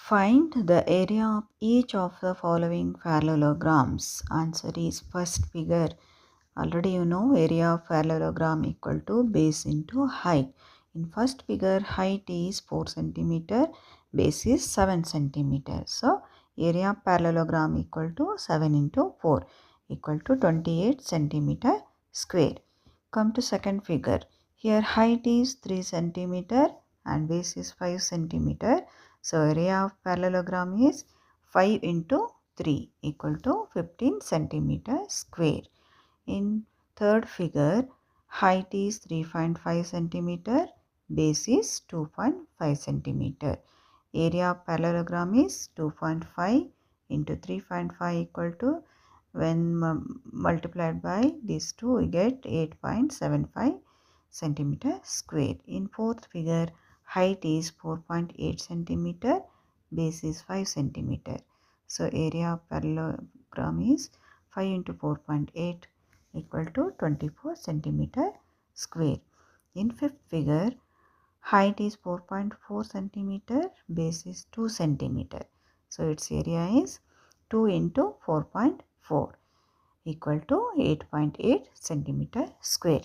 Find the area of each of the following parallelograms. Answer is first figure. Already you know area of parallelogram equal to base into height. In first figure, height is 4 cm, base is 7 cm. So area of parallelogram equal to 7 into 4 equal to 28 cm square. Come to second figure. Here height is 3 cm and base is 5 cm. So area of parallelogram is 5 into 3 equal to 15 cm square. In third figure, height is 3.5 cm, base is 2.5 cm. Area of parallelogram is 2.5 into 3.5 equal to, when multiplied by these two, we get 8.75 cm square. In fourth figure, height is 4.8 cm, base is 5 cm. So area of parallelogram is 5 into 4.8 equal to 24 cm square. In fifth figure, height is 4.4 cm, base is 2 cm. So its area is 2 into 4.4 equal to 8.8 cm square.